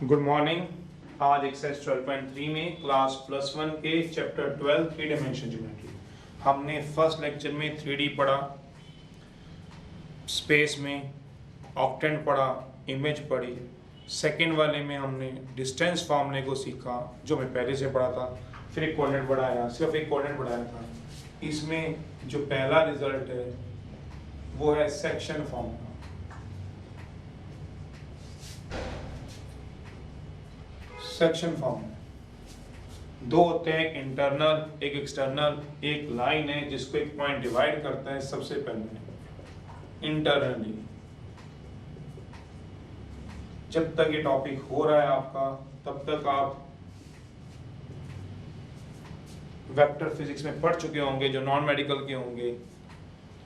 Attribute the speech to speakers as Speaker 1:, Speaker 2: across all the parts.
Speaker 1: Good morning. आज exercise 12.3 में class +1 के चैप्टर 12 थ्री डायमेंशन ज्योमेट्री हमने फर्स्ट लेक्चर में 3D पढ़ा, स्पेस में ऑक्टेंट पढ़ा, इमेज पढ़ी। सेकेंड वाले में हमने डिस्टेंस फार्मूले को सीखा जो मैं पहले से पढ़ा था, फिर एक कोऑर्डिनेट बढ़ाया, सिर्फ एक कोऑर्डिनेट बढ़ाया था। इसमें जो पहला रिजल्ट है वो है सेक्शन फार्मूला। सेक्शन फॉर्म दो होते हैं, इंटरनल एक एक्सटर्नल। एक लाइन है जिसको एक पॉइंट डिवाइड करता है। सबसे पहले इंटरनली, जब तक ये टॉपिक हो रहा है आपका तब तक आप वेक्टर फिजिक्स में पढ़ चुके होंगे। जो नॉन मेडिकल के होंगे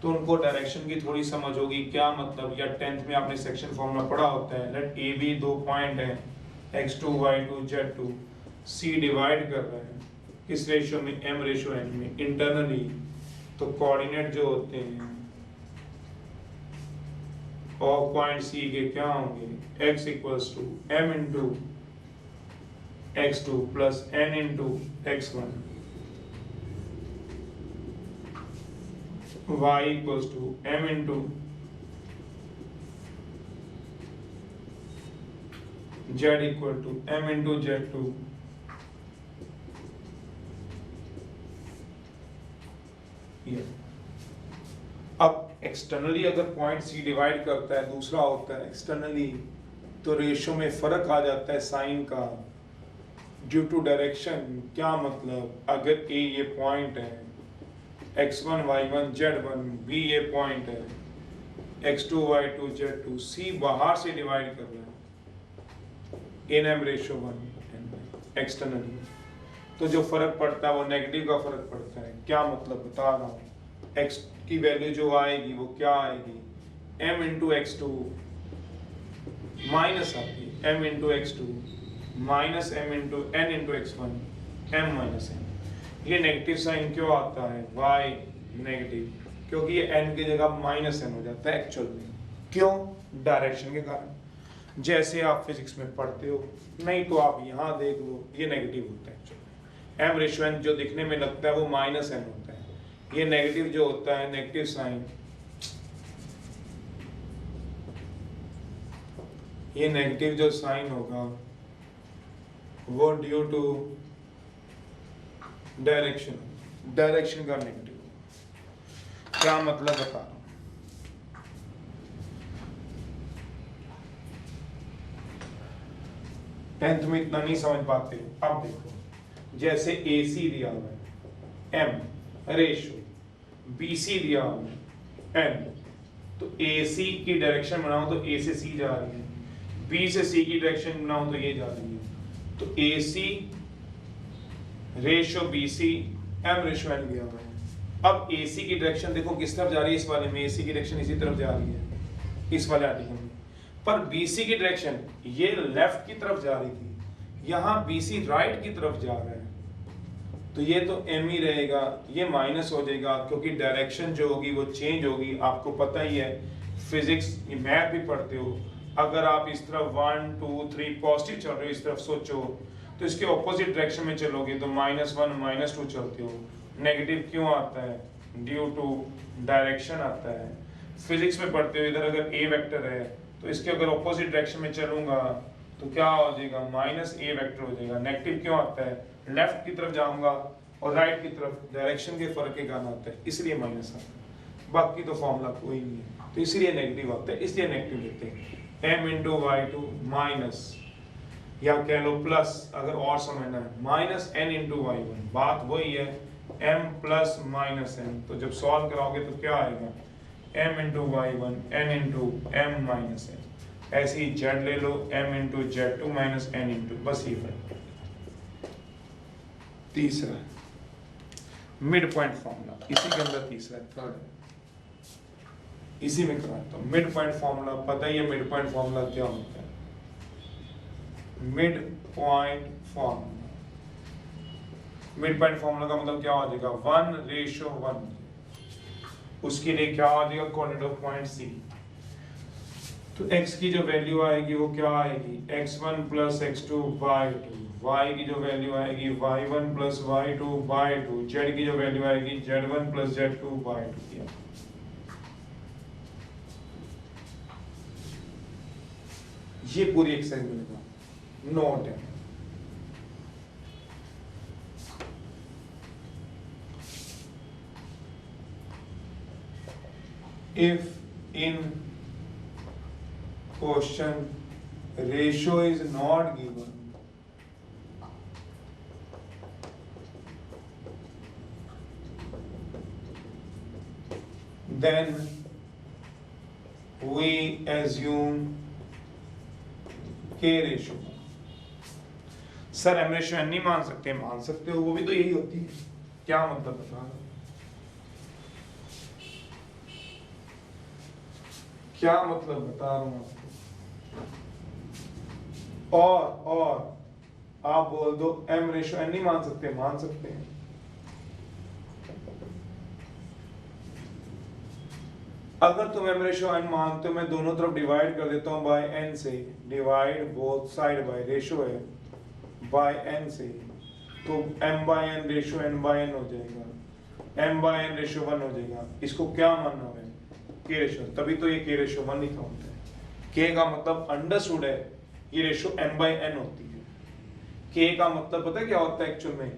Speaker 1: तो उनको डायरेक्शन की थोड़ी समझ होगी, क्या मतलब, या 10th में आपने सेक्शन फॉर्मूला पढ़ा होता है। लेट ए बी दो पॉइंट है x2 y2 z2, c divide कर रहे हैं किस रेशियो में, m रेशियो n में, इंटरनली। तो कोऑर्डिनेट जो होते हैं और पॉइंट c के क्या होंगे, x equals to m into x2 plus n into x1, y equals to m into z equal to m into z2 अब एक्सटर्नली अगर पॉइंट C डिवाइड करता है, दूसरा होता है एक्सटर्नली, तो रेशियो में फर्क आ जाता है साइन का ड्यू टू डायरेक्शन। क्या मतलब, अगर A ये पॉइंट है x1 y1 z1, B ये पॉइंट है x2 y2 z2, C बाहर से डिवाइड कर रहा है m रेशियो 1 एक्सटर्नली, तो जो फर्क पड़ता है वो नेगेटिव का फर्क पड़ता है। क्या मतलब बता रहा हूँ, x की वैल्यू जो आएगी वो क्या आएगी, m इंटू x2 माइनस आती है m into x2 minus m into n into x1 m minus n। ये नेगेटिव साइन क्यों आता है, y नेगेटिव, क्योंकि ये n की जगह माइनस n हो जाता है एक्चुअल में। क्यों, डायरेक्शन के कारण। जैसे आप फिजिक्स में पढ़ते हो, नहीं तो आप यहाँ देख लो, ये नेगेटिव होता है। m रेशियो n जो दिखने में लगता है वो माइनस n होता है। ये नेगेटिव जो होता है, नेगेटिव साइन, ये नेगेटिव जो साइन होगा वो ड्यू टू डायरेक्शन, डायरेक्शन का नेगेटिव। क्या मतलब बता रहा हूं, 10th में इतना नहीं समझ पाते। अब देखो, जैसे AC दिया हुआ है m रेशियो, BC दिया हुआ है n, तो AC की डायरेक्शन बनाओ तो A से C जा रही है, B से C की डायरेक्शन बनाओ तो ये जा रही है। तो AC ratio BC m ratio n दिया हुआ है। अब AC की डायरेक्शन देखो किस तरफ जा रही है, इस वाले में AC की डायरेक्शन इसी तरफ जा रही है, इस वाले आर्टिकल में। पर BC की डायरेक्शन ये लेफ्ट की तरफ जा रही थी, यहाँ BC राइट की तरफ जा रहा है, तो ये तो m ही रहेगा, ये माइनस हो जाएगा क्योंकि डायरेक्शन जो होगी वो चेंज होगी। आपको पता ही है, फिजिक्स मैथ भी पढ़ते हो, अगर आप इस तरफ 1 2 3 पॉजिटिव चल रहे हो, इस तरफ सोचो, तो इसके ऑपोजिट डायरेक्शन में चलोगे तो -1 -2 चलते हो। नेगेटिव क्यों आता है, ड्यू टू डायरेक्शन आता है। फिजिक्स में पढ़ते हो, इधर अगर A वेक्टर है तो इसके अगर ऑपोजिट डायरेक्शन में चलूंगा तो क्या हो जाएगा, -a वेक्टर हो जाएगा। नेगेटिव क्यों आता है, लेफ्ट की तरफ जाऊंगा और राइट की तरफ, डायरेक्शन के फर्क के कारण आता है, इसलिए माइनस आता है। बाकी तो फॉर्मूला कोई नहीं है, तो इसलिए नेगेटिव आता है, इसलिए नेगेटिव लेते हैं। m इंटू y2 माइनस, या कह लो प्लस, अगर और समझना है, -n इंटू y1, बात वही है, m प्लस माइनस n। तो जब सॉल्व कराओगे तो क्या आएगा, m into y1 n into m minus n। ऐसे ही z ले लो, m into z2 minus n into, बस ये है। तीसरा मिड पॉइंट फॉर्मूला, इसी के अंदर तीसरा है, थर्ड इसी में कराता हूँ। मिड पॉइंट फॉर्मूला पता ही है, मिड पॉइंट फॉर्मूला क्या होता है। Mid point formula, mid point formula का मतलब क्या हो जाएगा, 1:1। उसके लिए क्या हो जाएगा, कोऑर्डिनेट ऑफ पॉइंट C। तो x की जो वैल्यू आएगी वो क्या आएगी, x1 plus x2 by 2, y की जो वैल्यू आएगी y1 plus y2 by 2, z की जो वैल्यू आएगी z1 प्लस z2 बाई 2। ये पूरी एक्सरसाइज मिलेगा, नोट है। If in question ratio is not given, then we assume K ratio। Sir M ratio n नहीं मान सकते, मान सकते हो, वो भी तो यही होती है। क्या मतलब बता रहा हूं, क्या मतलब बता रहा हूं आपको। और आप बोल दो M रेशो n नहीं मान सकते, मान सकते हैं। अगर तुम M रेशो n मानते हो, मैं दोनों तरफ डिवाइड कर देता हूं बाय n से, divide both side by ratio है बाय n से, तो m by n ratio n by n हो जाएगा, m बाय n रेशो 1 हो जाएगा। इसको क्या मानना है, k रेशो, तभी तो ये k रेशो 1 लिखा होता है। k का मतलब अंडरस्टूड है, ये रेशो m बाय n होती है। k का मतलब पता है क्या होता है एक्चुअल में,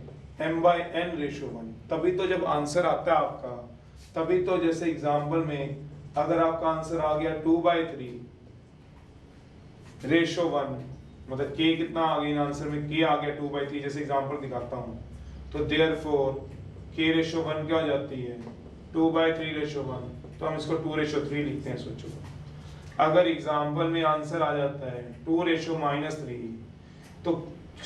Speaker 1: m बाय n रेशो 1। तभी तो जब आंसर आता है आपका, तभी तो जैसे एग्जांपल में अगर आपका आंसर आ गया 2/3 रेशो 1, मतलब k कितना आ गया आंसर में, k आ गया 2/3, जैसे एग्जांपल दिखाता हूं, तो देयरफॉर k रेशो 1 क्या हो जाती है, 2/3 रेशो 1, तो हम इसको 2 रेशो 3 लिखते हैं। सोचो अगर एग्जांपल में आंसर आ जाता है 2 रेशो -3, तो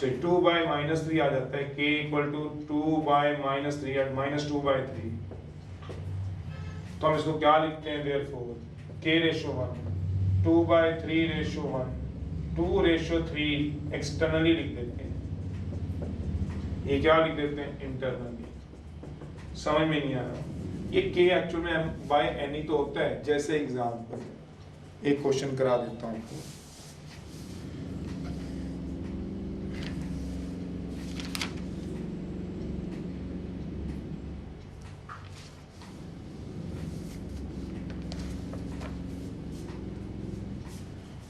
Speaker 1: 2/-3 आ जाता है, k इक्वल टू 2/-3 या -2/3, तो हम इसको क्या लिखते हैं, therefore k ratio 1 2/3 ratio 1 2 ratio 3 externally लिख देते हैं, ये क्या लिख देते हैं, इंटरनली। समझ में नहीं आ रहा, ये k एक्चुअल में m बाय n ही तो होता है। जैसे एग्जांपल एक क्वेश्चन करा देता हूं आपको,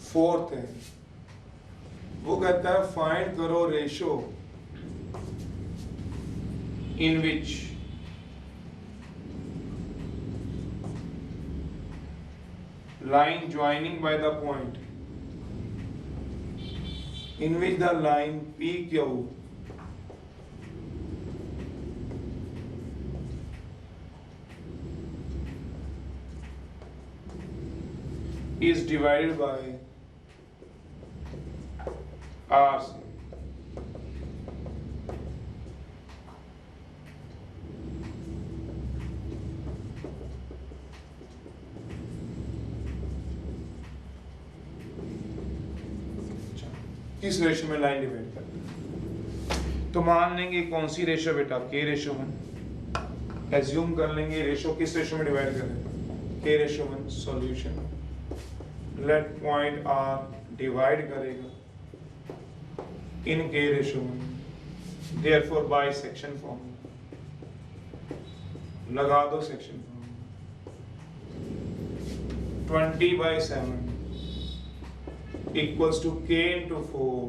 Speaker 1: फोर्थ है, वो कहता है फाइंड करो ratio in which line joining by the point in which the line PQ is divided by RC. किस रेशियो में लाइन डिवाइड करते, तो मान लेंगे कौन सी रेशियो बेटा, के रेशियो 1। एज्यूम कर लेंगे रेशियो किस रेशियो में डिवाइड कर दें, K ratio 1। Solution, let point R divide करेगा in K ratio 1, therefore by section form लगा दो section form. 20/7 equals to k into 4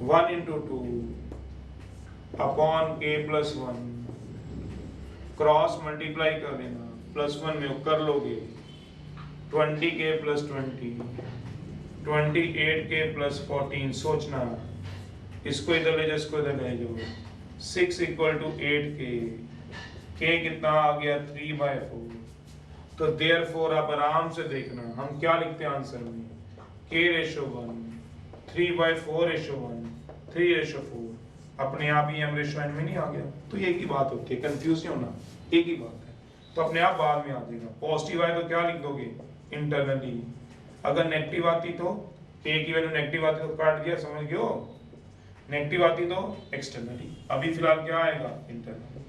Speaker 1: 1 into 2 upon k plus 1, cross multiply कर देना, +1 में कर लोगे 20k plus 20 28k plus 14, सोचना इसको इधर ले जाओ, इसको इधर ले जाओ, 6 equal to 8k, k कितना आ गया 3/4। तो देयरफॉर आप आराम से देखना हम क्या लिखते हैं आंसर में, k रेशो 1 3/4 रेशो 1 3 रेशो 4, अपने आप ही m रेशो n में नहीं आ गया। तो एक ही बात होती है, कंफ्यूज नहीं होना, एक ही बात है, तो अपने आप बाद में आ जाएगा। पॉजिटिव आए तो क्या लिख दोगे, इंटरनली, अगर नेगेटिव आती तो k की वैल्यू नेगेटिव आती तो काट दिया, समझ गए हो, नेगेटिव आती तो एक्सटर्नली। अभी फिलहाल क्या आएगा, इंटरनली।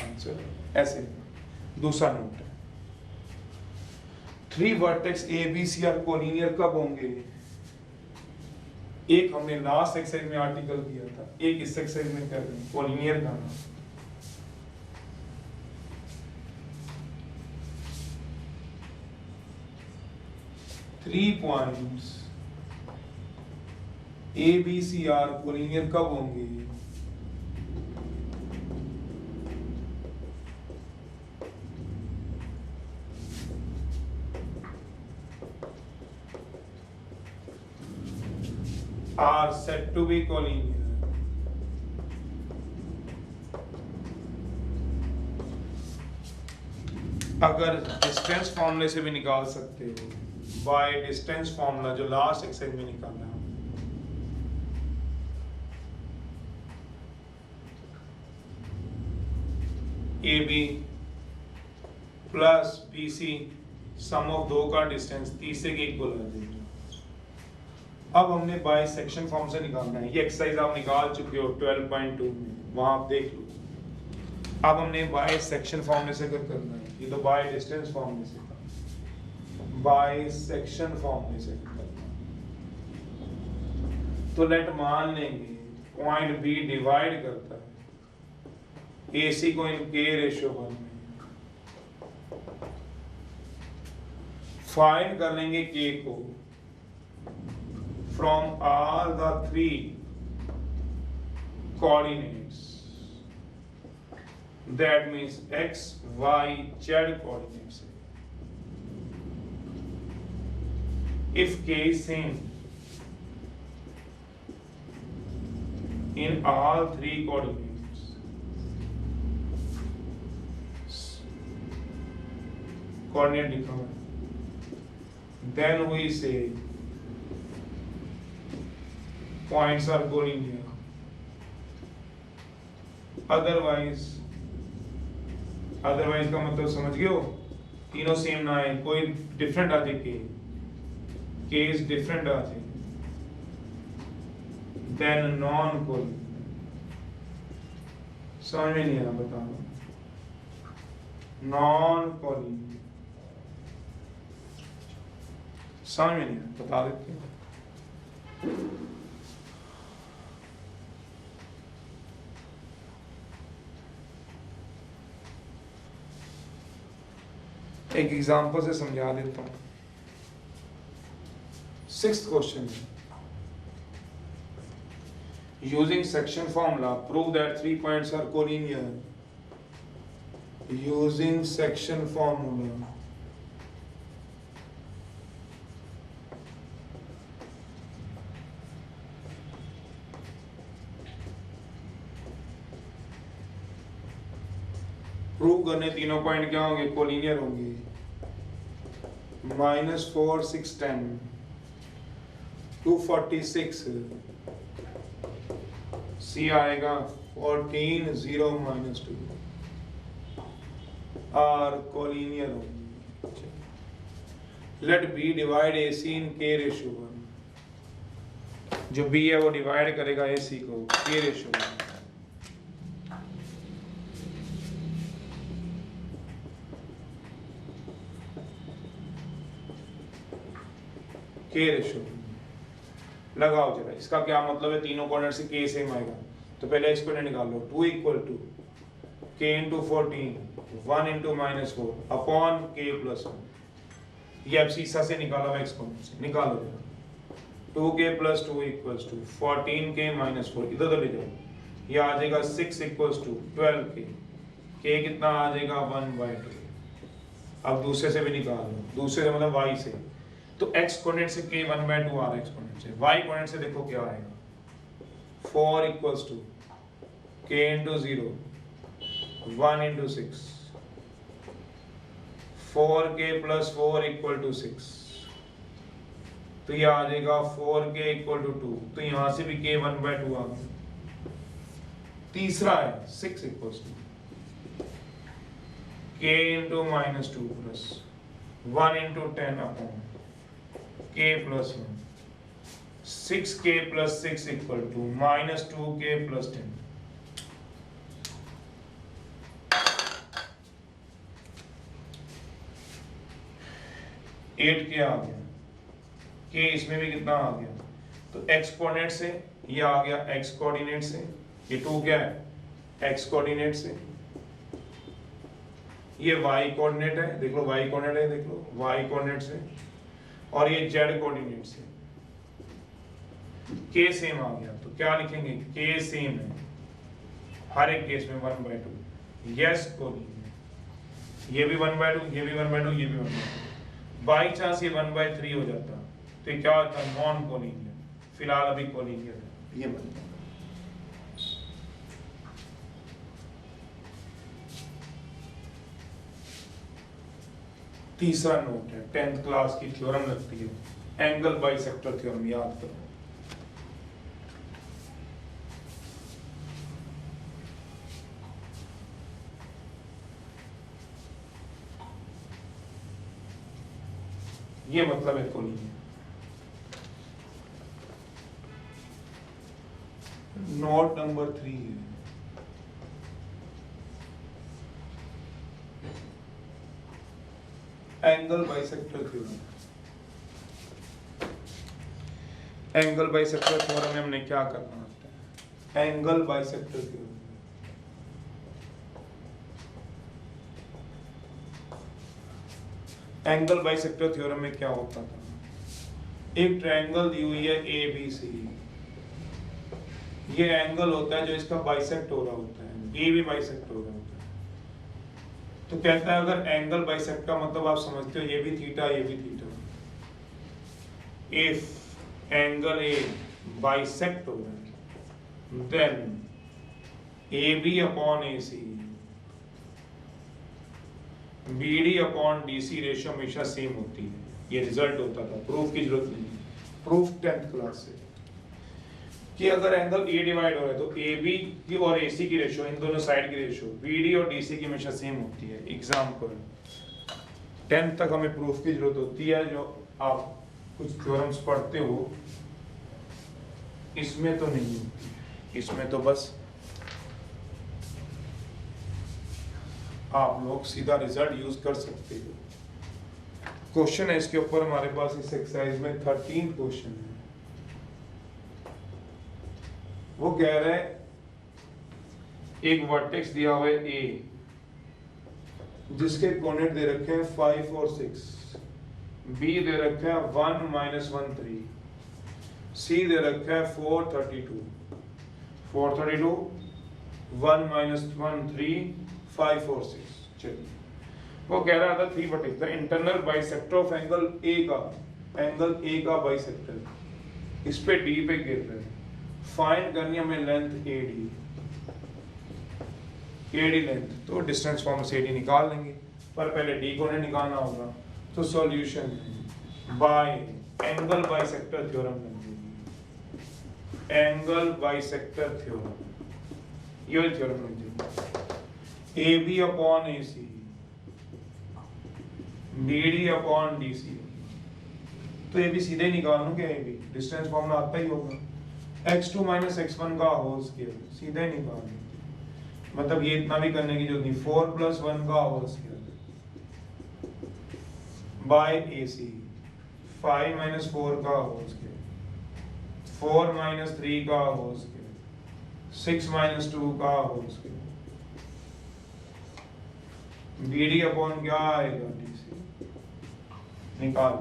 Speaker 1: आंसर ऐसे। दूसरा नोट है, 3 vertex A B C are collinear कब होंगे? एक हमने लास्ट एक्सरसाइज में आर्टिकल किया था, एक इस एक्सरसाइज में कर रहे हैं कोलिनियर का नाम। Three points A B C are collinear कब होंगे? are said to be collinear अगर डिस्टेंस फॉर्मूले से भी निकाल सकते हो, बाय डिस्टेंस फॉर्मूला जो लास्ट एक्सरसाइज में निकाला, A B plus B C sum of दो का डिस्टेंस तीसरे के इक्वल आ जाएगा। अब हमने बाय सेक्शन फॉर्म से निकालना है, ये एक्सरसाइज आप निकाल चुके हो 12.2 में, वहां आप देख लो। अब हमने बाय सेक्शन फॉर्म में से करना है, ये तो बाय डिस्टेंस फॉर्म में से था, बाय सेक्शन फॉर्म में से करना। तो लेट मान लेंगे पॉइंट बी डिवाइड करता है ए सी को इन के रेशियो 1 में, फाइंड कर लेंगे के को from all the 3 coordinates, that means x, y, z coordinates. If k is same in all 3 coordinates, coordinate different, then we say points are collinear. otherwise का मतलब समझ गए हो, तीनों सेम ना है, कोई डिफरेंट आ जाए, केस डिफरेंट आ जाए, देन नॉन कोलिनियर। समझ में नहीं आया, बताओ। नॉन कोलिनियर समझ में नहीं आया, बता देते हैं। एक एग्जांपल से समझा देता हूं। 6th question, using section formula prove that 3 points are collinear. Using section formula prove करने तीनों पॉइंट क्या होंगे? कोलिनियर होंगे। -4 6 10 246 सी आएगा 14 0 -2 आर कोलिनियर होंगे। लेट बी डिवाइड ए सी इन के रेशियो 1। जो बी है वो डिवाइड करेगा ए सी को के रेशियो 1। के रेशियो लगाओ जरा, इसका क्या मतलब है? तीनों कोऑर्डिनेट से के सेम आएगा, तो पहले एक्सपोनेंट निकाल लो। 2 = k × 14 1 × -4 अपॉन k + 1। ये अब सीसा से निकाला हुआ एक्सपोनेंट से, निकालो जरा। 2k + 2 = 14k - 4, इधर तो ले जाओ, ये आ जाएगा 6 = 12k, k कितना आ जाएगा 1/2। अब दूसरे से भी निकाल लो, दूसरे से मतलब y से, तो x कोऑर्डिनेट से k 1/2 आ रहा है, एक्सपोनेंट से y कोऑर्डिनेट से देखो क्या आएगा। 4 = k × 0 1 × 6 4k + 4 = 6, तो ये आ जाएगा 4k = 2, तो यहां से भी k 1/2 आ गया। तीसरा है 6 = k × -2 + 1 × 10 upon k + 1, 6k + 6 = -2k + 10। 8 के आ गया, के इसमें भी कितना आ गया, तो एक्स कोऑर्डिनेट से ये आ गया एक्स कोऑर्डिनेट से, ये 2 क्या है एक्स कोऑर्डिनेट से, ये वाई कोऑर्डिनेट है, देख लो वाई कोऑर्डिनेट है, देख लो वाई कोऑर्डिनेट से, और ये जेड कोऑर्डिनेट से, के सेम आ गया, तो क्या लिखेंगे के सेम है हर एक केस में 1/2, यस कोलिनियर, ये भी 1/2, ये भी 1/2, ये भी 1/2, बाई चांस ये 1/3 हो जाता तो ये क्या होता नॉन कोलिनियर, फिलहाल अभी कोलिनियर है, ये बनता। तीसरा नोट है 10th क्लास की थ्योरम लगती है एंगल बाइसेक्टर थ्योरम, याद करो। ये मतलब है कोलिनियर। नोट नंबर 3 है angle bisector theorem. Angle bisector theorem में हमने क्या करना होता है, angle bisector theorem angle bisector theorem में क्या होता था, एक ट्रायंगल दी हुई है ए बी सी, ये एंगल होता है जो इसका बाइसेक्ट हो रहा होता है, ए भी बाइसेक्ट हो रहा होता है, तो कहता है अगर एंगल बाइसेक्ट का मतलब आप समझते हो ये भी थीटा ये भी theta, if angle A bisect हो रहा है then A B upon A C BD upon DC ratio हमेशा सेम होती है, ये रिजल्ट होता था, प्रूफ की जरूरत नहीं, प्रूफ 10th क्लास से, कि अगर एंगल A डिवाइड हो रहा है तो AB की और AC की रेशियो, इन दोनों साइड की रेशियो BD और DC की हमेशा सेम होती है। एग्जांपल 10th तक हमें प्रूफ की जरूरत होती है, जो आप कुछ थ्योरम्स पढ़ते हो, इसमें तो नहीं होती, इसमें तो बस आप लोग सीधा रिजल्ट यूज कर सकते हो। क्वेश्चन है इसके ऊपर हमारे पास इस एक्सरसाइज में 13 क्वेश्चन है। वो कह रहा है एक वर्टेक्स दिया हुआ है ए, जिसके कोऑर्डिनेट दे रखे हैं 5 और 6, बी दे रखा है 1 - 1 3, सी दे रखा है 4 32 1 - 1 3 5 और 6। चलिए वो कह रहा था 3 vertex the internal bisector of angle A का बाइसेक्टर, इस पे डी पे गिर रहे हैं, फाइंड करनी हमें लेंथ एडी लेंथ, तो डिस्टेंस फॉर्म से एडी निकाल लेंगे, पर पहले डी को निकालना होगा, तो solution by angle bisector theorem angle bisector theorem, ये theorem AB upon AC BD upon DC, तो AB सीधे निकाल लूं क्या, AB डिस्टेंस फॉर्मूला आता ही होगा, x2 - x1 का होल स्क्वायर सीधे निकाल लूं, मतलब ये इतना भी करने की जरूरत नहीं, 4 + 1 का होल स्क्वायर बाय AC 5 - 4 का होल स्क्वायर 4 - 3 का होल स्क्वायर 6 - 2 का होल स्क्वायर, BD अपॉन क्या आएगा DC, निकाल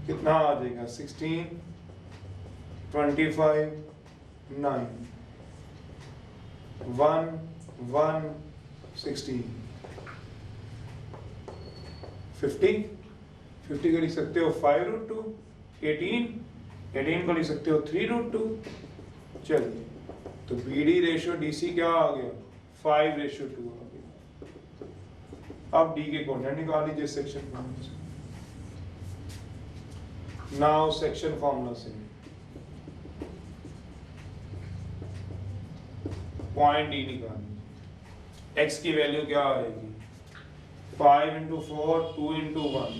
Speaker 1: कितना आ जाएगा 16 25 9 1 1 16 50 50 का लिख सकते हो 5√2 18 को लिख सकते हो 3√2। चलिए तो BD रेशियो DC क्या आ गया 5:2 आ गया। अब D के कोऑर्डिनेट निकाल लीजिए सेक्शन फॉर्मूला से। नाउ सेक्शन फॉर्मूला से पॉइंट D निकाल लीजिए, x की वैल्यू क्या आएगी 5 × 4 2 × 1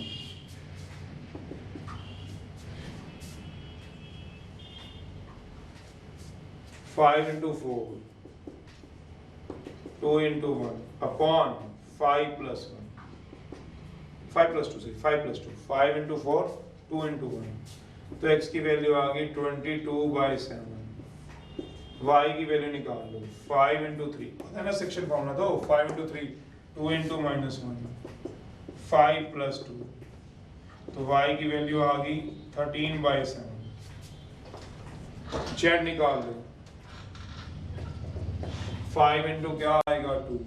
Speaker 1: 5 × 4 2 into 1 upon 5 plus 1, 5 plus 2 से 5 plus 2, 5 into 4, 2 into 1, तो x की वैल्यू आ गई 22/7, y की वैल्यू निकाल लो 5 into 3, पता है ना सेक्शन फॉर्मूला, तो 5 into 3, 2 into -1, 5 plus 2, तो y की वैल्यू आ गई 13/7, z निकाल लो 5 into क्या आएगा 2,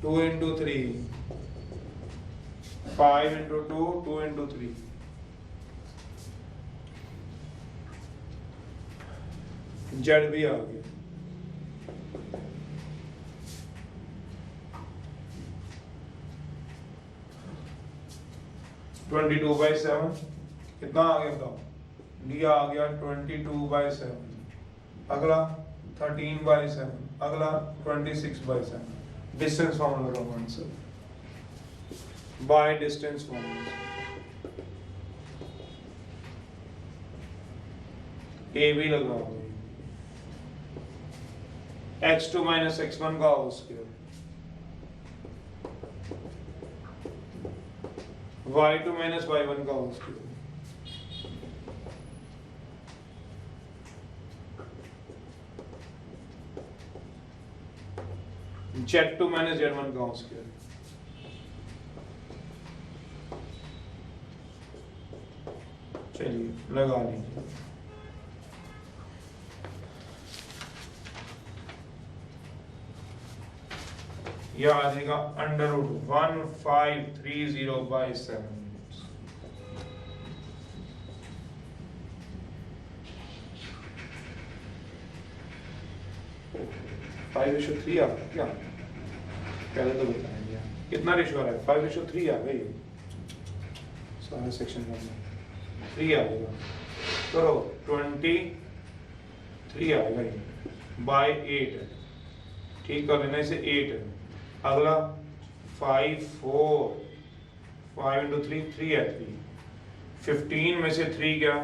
Speaker 1: 2 into 3, 5 into 2, 2 into 3, z भी आ गया, (22/7) कितना आ गया बताओ, d आ गया 22/7, अगला 13/7, अगला 26/7, डिस्टेंस फॉर्मूला लगाओ आंसर, बाय डिस्टेंस फॉर्मूला, ए भी लगाओ, x2 minus x1 का whole square, y2 minus y1 का whole square, z2 minus z1 का होल स्क्वायर, चलिए लगा लीजिए, यह आ जाएगा √1530/7, 5:3 आ गया क्या, पहले तो बताया गया कितना रेशियो आ रहा है, 5:3 आ गई, सारे सेक्शन में 3 आ जाएगा, करो 23 आएगा ये बाय 8 है, ठीक कर लेना इसे, 8 है, अगला 5 4, 5 into 3, 3 है, 3, 15 में से 3 क्या,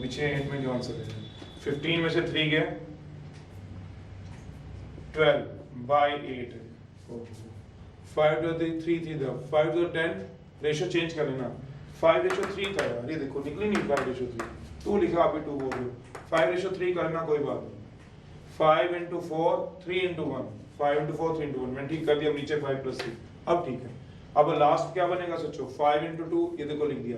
Speaker 1: पीछे 8 में जो आंसर है, 15 में से 3 क्या, 12/8 है, 5 to 3 थी, 5 to 10, रेशियो चेंज कर लेना, 5:3 था यार, ये देखो निकली नहीं 5:3, तू लिखा अभी 2 बोल रहे हो, 5:3 करना कोई बात नहीं, 5 into 4, 3 into 1, 5 into 4, 3 into 1, मैंने ठीक कर दिया, नीचे 5 plus 3, अब ठीक है, अब लास्ट क्या बनेगा सोचो, 5 into 2 ये देखो लिख दिया,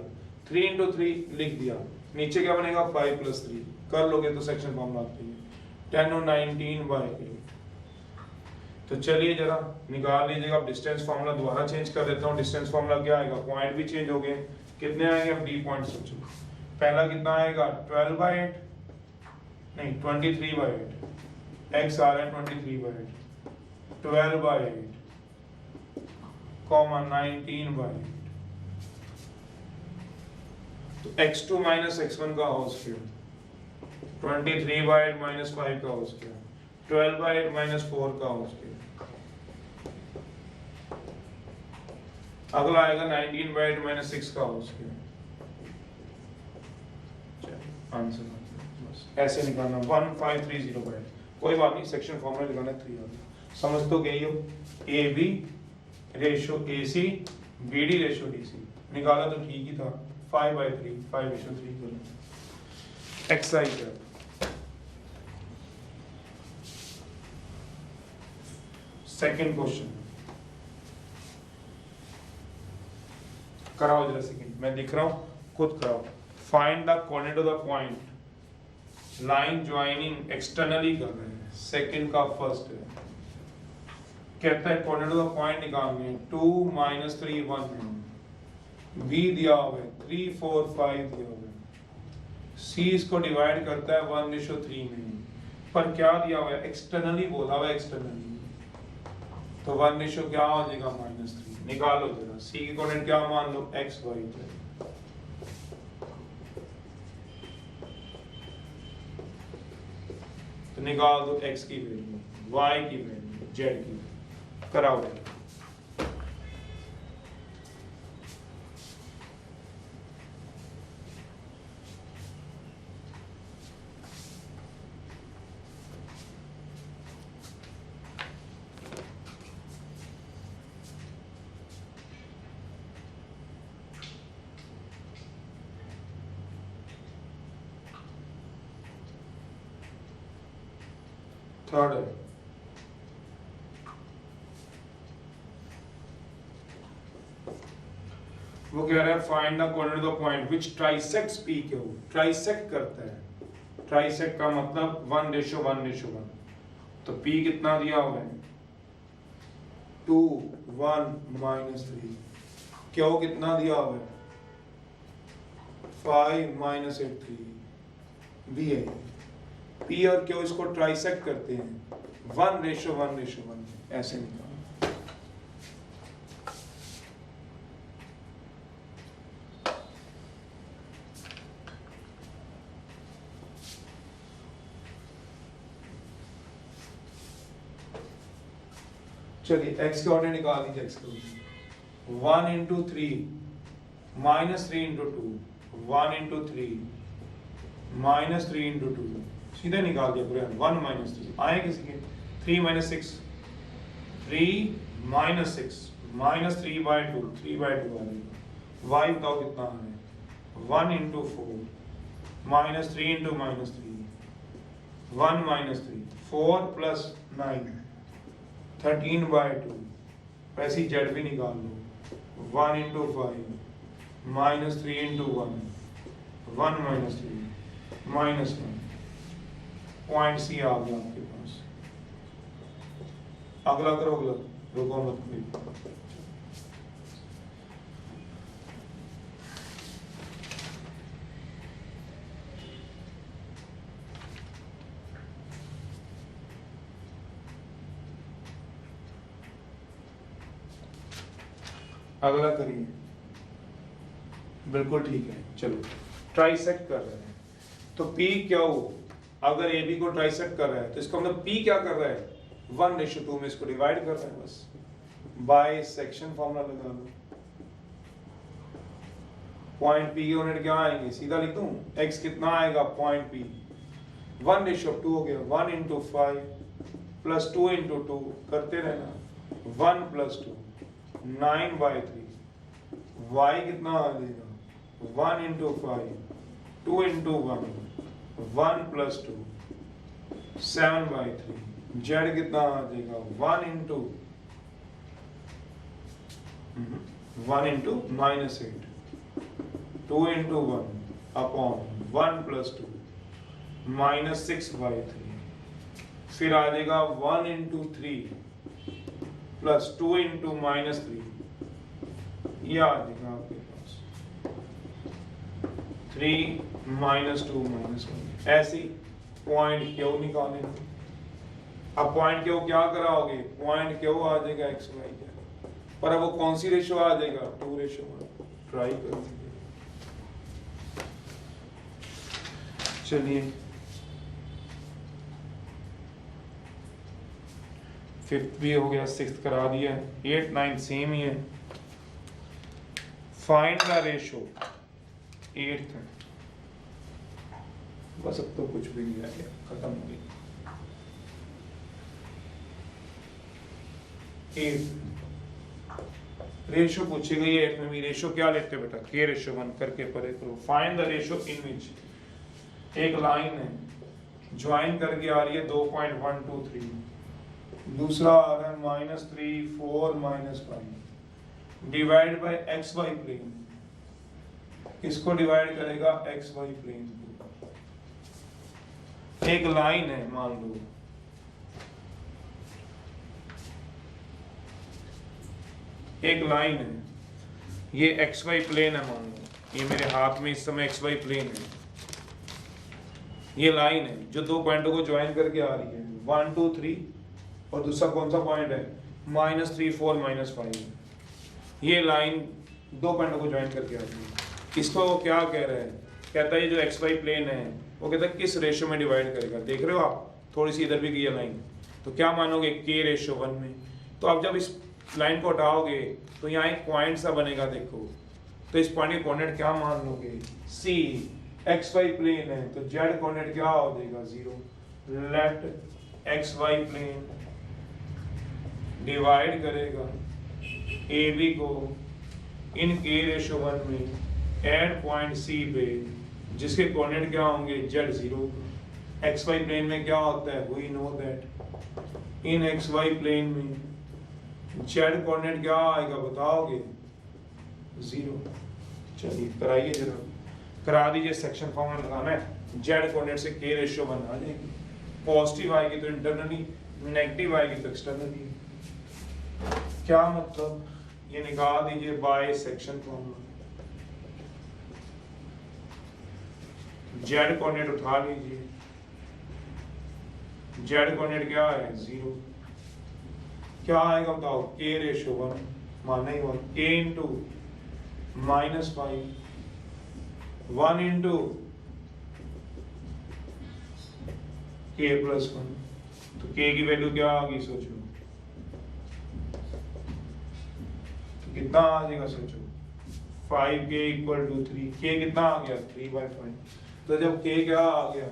Speaker 1: 3 into 3 लिख दिया, नीचे क्या बनेगा 5 plus 3, कर लोगे तो सेक्शन फॉर्मूला आती है, 10 और 19/8, तो चलिए जरा निकाल लीजिएगा, अब डिस्टेंस फॉर्मूला दोबारा चेंज कर देता हूँ, डिस्टेंस फॉर्मूला क्या आएगा, पॉइंट भी चेंज हो गए, कितने आएंगे अब डी पॉइंट सोचो, पहला कितना आएगा 12/8, नहीं 23/8, x आ रहा है 23/8, 12/8, कॉमा 19/8, तो x2 minus x1 का होल स्क्वायर, 23/8 minus 5 का होल स्क्वायर, 12/8 minus 4 का होल स्क्वायर, अगला आएगा 19/8 minus 6 का होल स्क्वायर, आंसर बस ऐसे निकालना 1530/8, कोई बात नहीं, सेक्शन फॉर्मूला लगाना 3 आ गया, समझ तो गई हो, A B ratio A C, B D ratio D C, निकाला तो ठीक ही था, 5/3, 5:3 करो, एक्सरसाइज है, सेकंड क्वेश्चन कराओ जरा, सेकंड मैं लिख रहा हूं, खुद कराओ, find the coordinate of the point, line joining externally कर रहे हैं, सेकंड का फर्स्ट है, कहता है कोऑर्डिनेट ऑफ द पॉइंट निकालने हैं, 2 - 3 1 है, बी दिया हुआ है 3 4 5 दिया हुआ है, सी इसको डिवाइड करता है 1:3 में, पर क्या दिया हुआ है, एक्सटर्नली बोला हुआ है, एक्सटर्नली, तो 1 क्या हो जाएगा -3, निकालो जरा, सी की कोऑर्डिनेट क्या मान लो, x y z, तो निकाल दो x की वैल्यू, y की वैल्यू, z की, कराओ थर्ड है, वो कह रहा है find the coordinate of point which trisects P Q, trisect करता है, ट्राइसेक्ट का मतलब 1:1:1, तो पी कितना दिया हुआ है 2 1 -3, क्यू कितना दिया हुआ है 5 -8 3 भी है। पी और क्यू इसको ट्राइसेक्ट करते हैं 1:1:1 ऐसे निकाल। चलिए x के ऑर्डर निकाल दीजिए, x के 1 into 3 minus 3 into 2, 1 into 3 minus 3 into 2, सीधे निकाल दिया पूरे 1 minus 3 आए किसी के 3 minus 6 3 minus 6 minus 3 by 2 3 by 2 आएगा। y बताओ कितना है 1 into 4 minus 3 into minus 3 1 minus 3 4 plus 9 13 by 2, वैसे ही जेड भी निकाल लो 1 into 5 minus 3 into 1 1 minus 3 minus 1, point सी आ गया आपके पास। अगला करो, अगला रुको मत अगला करिए, बिल्कुल ठीक है। चलो ट्राइसेक्ट कर रहे हैं तो P क्या हो, अगर AB को ट्राइसेक्ट कर रहा है तो इसका मतलब P क्या कर रहा है 1:2 में इसको डिवाइड कर रहा है, बस बाय सेक्शन फॉर्मूला लगा लो। पॉइंट P के यूनिट क्या आएंगे, सीधा लिख दूं x कितना आएगा पॉइंट P 1:2 हो गया 1 into 5 plus 2 into 2 करते रहना 1 plus 2 9 by 3, y कितना आ जाएगा 1 into 5 2 into 1 1 plus 2 7 by 3, z कितना आ जाएगा 1 into -8 2 into 1 upon 1 plus 2 -6 by 3, फिर आ जाएगा 1 into 3 प्लस 2 into -3, ये आ जाएगा आपके पास 3 -2 -1, ऐसे पॉइंट क्यू निकालेंगे। अब पॉइंट क्यू क्या कराओगे, पॉइंट क्यू आ जाएगा x y z, पर अब वो कौन सी रेशो आ जाएगा 2:1, ट्राई करेंगे। चलिए फिफ्थ भी हो गया, सिक्स्थ करा दिया, 8 9 सेम ही है। फाइंड द रेशो 8th है, बस अब तो कुछ भी नहीं रह गया, खत्म हो गई। 8 रेशो पूछी गई है 8 में भी, रेशो क्या लेते बेटा k:1 करके परे करो। फाइंड द रेशो इन विच, एक लाइन है ज्वाइन करके आ रही है 2.123, दूसरा आ रहा है -3 4 -5, divide by X Y plane, किसको डिवाइड करेगा एक्स वाई प्लेन को। एक लाइन है मान लो, एक लाइन है, ये एक्स वाई प्लेन है मान लो, ये मेरे हाथ में इस समय एक्स वाई प्लेन है, ये लाइन है जो दो पॉइंटों को ज्वाइन करके आ रही है 1 2 3, और दूसरा कौन सा पॉइंट है -3 4 -5, ये लाइन दो पॉइंटों को ज्वाइन करके आ रही है। इसको वो क्या कह रहा है, कहता है ये जो एक्स वाई प्लेन है वो कहता है किस रेशो में डिवाइड करेगा। देख रहे हो आप, थोड़ी सी इधर भी गई है लाइन, तो क्या मानोगे k:1 में। तो आप जब इस लाइन को हटाओगे तो यहाँ एक पॉइंट सा बनेगा, देखो, तो इस पॉइंट के कोऑर्डिनेट क्या मान लोगे c, एक्स वाई प्लेन है तो z कोऑर्डिनेट क्या हो जाएगा 0। Let X Y plane divide करेगा AB को इन k:1 में एट पॉइंट C पे, जिसके कोऑर्डिनेट क्या होंगे z0, एक्स वाई प्लेन में क्या होता है, we know that in X Y plane में जेड कोऑर्डिनेट क्या आएगा बताओगे, 0। चलिए कराइए जरा, करा दीजिए, सेक्शन फॉर्मूला लगाना है, जेड कोऑर्डिनेट से के रेशियो 1 आ जाएगी, पॉजिटिव आएगी तो इंटरनली, नेगेटिव आएगी तो एक्सटर्नली। क्या मतलब, ये निकाल दीजिए by section formula. Z coordinate उठा लीजिए, जेड कोऑर्डिनेट क्या है 0, क्या आएगा बताओ, के रेशियो 1 माना ही 1, के इंटू -5 1 इंटू के प्लस 1, तो के की वैल्यू क्या आ गई सोचो, तो कितना आ जाएगा सोचो, 5k इक्वल टू 3, के कितना आ गया 3/5, तो जब k क्या आ गया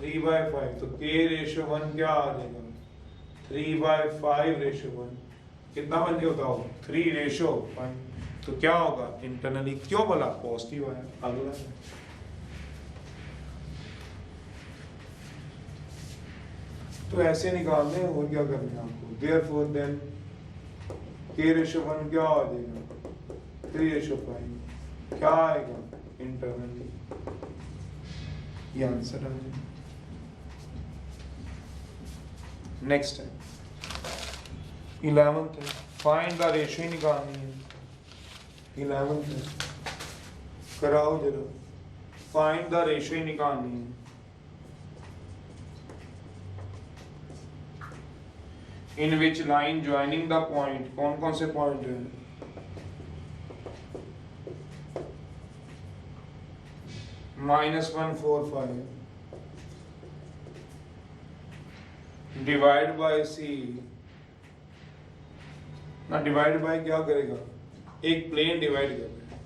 Speaker 1: 3/5, तो k रेशियो 1 क्या आ जाएगा 3/5 रेशियो 1, कितना बन गया बताओ 3:5, तो क्या होगा इंटरनली, क्यों बोला पॉजिटिव आया, अगला तो ऐसे निकालने हैं, और क्या करना है आपको, देयरफॉर देन k रेशियो 1 क्या आ जाएगा 3:5, क्या आएगा इंटरनली, ये आंसर आ जाएगा। नेक्स्ट है 11th है, फाइंड द रेशियो निकालनी है, 11th है, कराओ जरा, फाइंड द रेशियो निकालनी है। In which line joining the point, कौन कौन से पॉइंट है, -1 4 5 डिवाइड बाय सी, ना डिवाइड बाय क्या करेगा, एक प्लेन डिवाइड कर रहे हैं,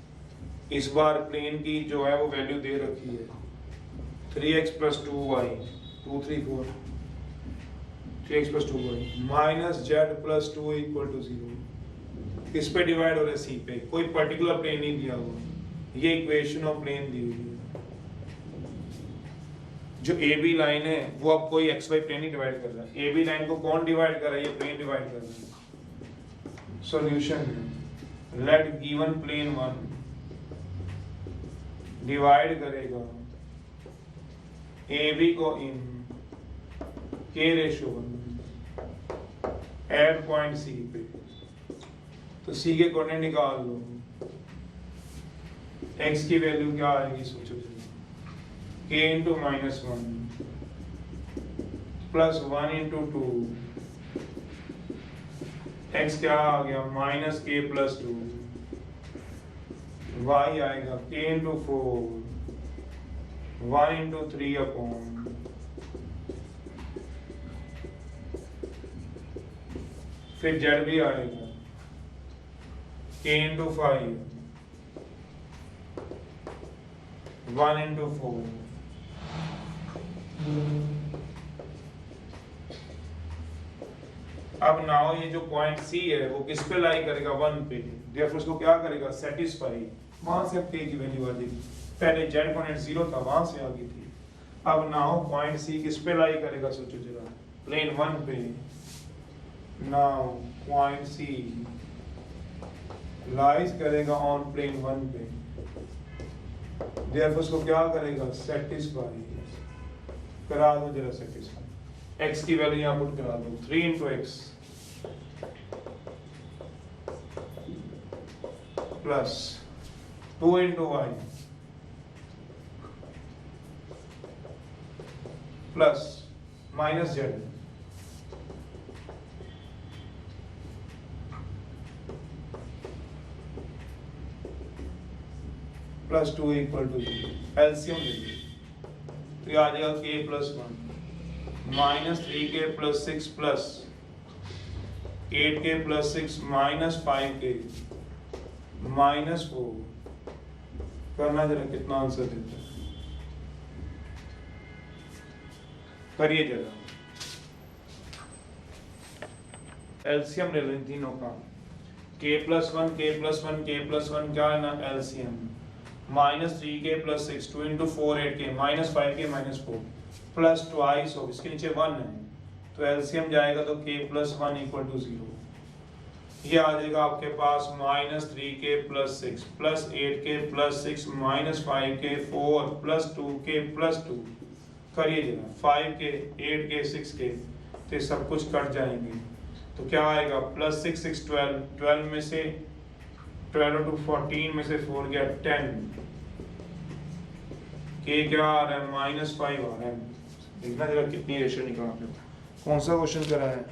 Speaker 1: इस बार प्लेन की जो है वो वैल्यू दे रखी है 3x + 2y 2 3 4 3x + 2y -z + 2 = 0, किस पे डिवाइड हो रहा है, सी पे, कोई पर्टिकुलर प्लेन नहीं दिया हुआ, ये इक्वेशन ऑफ प्लेन दी हुई है, जो ए बी लाइन है वो अब कोई एक्स वाई प्लेन ही डिवाइड कर रहा है, ए बी लाइन को कौन डिवाइड कर रहा है, ये प्लेन डिवाइड कर रहा है। Solution, let given plane 1 divide करेगा ए बी को इन के रेशियो 1 एट पॉइंट सी पे, तो सी के कोऑर्डिनेट निकाल लो, एक्स की वैल्यू क्या आएगी सोचो, k into -1 plus 1 into 2, x क्या आ गया -k + 2, y आएगा k into 4 1 into 3 अपॉन, फिर z भी आएगा k into 5 1 into 4, अब नाउ ये जो पॉइंट सी है वो किस पे लाई करेगा 1 पे, देयरफॉर उसको क्या करेगा सेटिस्फाई, वहां से k की वैल्यू आ जाएगी, पहले z कोऑर्डिनेट 0 था वहां से आ गई थी, अब नाउ पॉइंट सी किस पे लाई करेगा सोचो जरा, प्लेन 1 पे, नाउ पॉइंट सी लाइज करेगा ऑन प्लेन 1 पे, देयरफॉर उसको क्या करेगा सेटिस्फाई, करा दो जरा सेटिस्फाई, x की वैल्यू यहाँ पुट करा दो 3 into x plus 2 into y plus -z plus 2 = 0, LCM ले लीजिए, तो ये आ जाएगा k + 1 -3k + 6 plus 8k + 6 -5k -4, करना जरा कितना आंसर देता है, करिए जरा, एलसीएम ले लें तीनों का, k + 1 k + 1 k + 1 क्या है ना LCM, -3k + 6 2 into 4 8k -5k -4, plus twice of, इसके नीचे 1 है तो एलसीएम जाएगा तो k प्लस 1 इक्वल टू 0। ये आ जाएगा आपके पास -3k plus 6 plus 8k plus 6 -5k 4 plus 2k plus 2 करिए जरा 5k 8k 6k तो ये सब कुछ कट जाएंगे तो क्या आएगा प्लस 6 6 12 12 में से 12 टू 14 में से 4 गया 10 k क्या आ रहा है -5 आ रहा है। देखना जरा कितनी रेशियो निकालते हो, कौन सा क्वेश्चन करा है।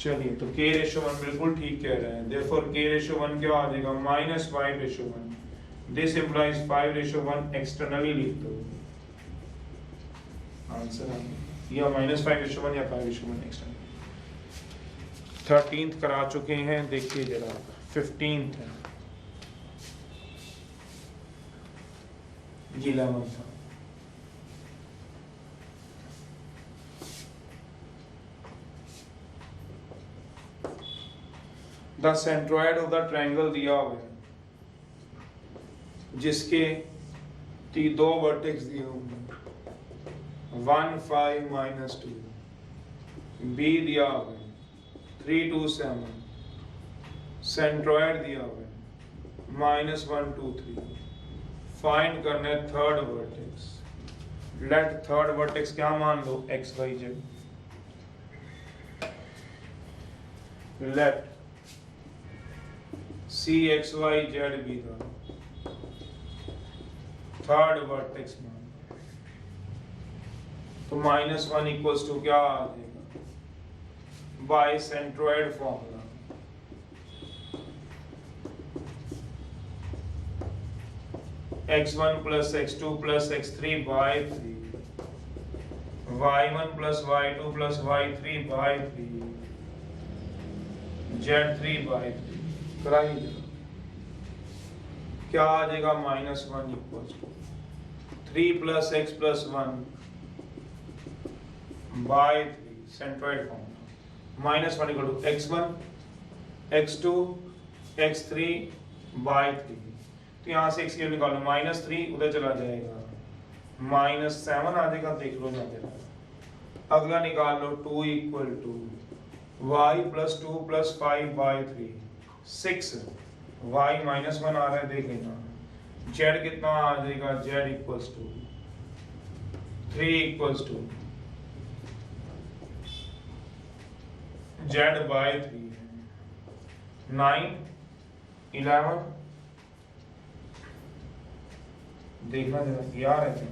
Speaker 1: चलिए तो k रेशियो 1 बिल्कुल ठीक कह रहे हैं, देयरफॉर k रेशियो 1 क्या आ जाएगा -5 ratio 1। This implies 5 ratio 1 externally लिख दो, आंसर आ गया या -5 रेशियो 1 या 5 रेशियो 1 एक्सटर्नली। 13th करा चुके हैं, देखिए जरा 15th है, ये 11th था। The centroid of the triangle दिया हुआ है जिसके 2 वर्टेक्स दिए होंगे 1 5 -2, बी दिया हुआ है 3 2 7, सेंट्रोइड दिया हुआ है -1 2 3। फाइंड करना है third vertex. Let third vertex क्या मान लो x y z। Let C X Y Z be the third vertex मान, तो -1 इक्वल्स टू क्या आ जाएगा by centroid formula x1 plus x2 plus x3 by 3, y1 plus y2 plus y3 by 3, z3 by 3। कराइए क्या आ जाएगा -1 equals to 3 plus x plus 1 by 3 centroid formula -1 equal to x1 x2 x3 by 3। तो यहाँ से x निकालो -3 उधर चला जाएगा -7 आ जाएगा, देख लो ना जरा। अगला निकाल लो 2 equal to y plus 2 plus 5 by 3 6, y -1 आ रहा है देख लेना। z कितना आ जाएगा z equals to 3 equals to z by 3 9 11। देखना जरा यार है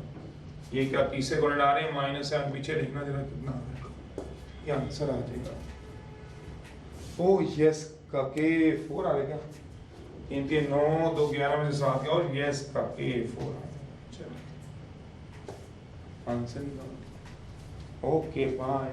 Speaker 1: ये क्या तीसरे कोण आ रहे हैं -7 पीछे देखना जरा कितना आ रहा है, ये आंसर आ जाएगा। ओ यस का के 4 आ गया, इनके 9 2 11 में से 7 गया और यस का के 4 आ गया। चलो आंसर निकालो। Okay bye.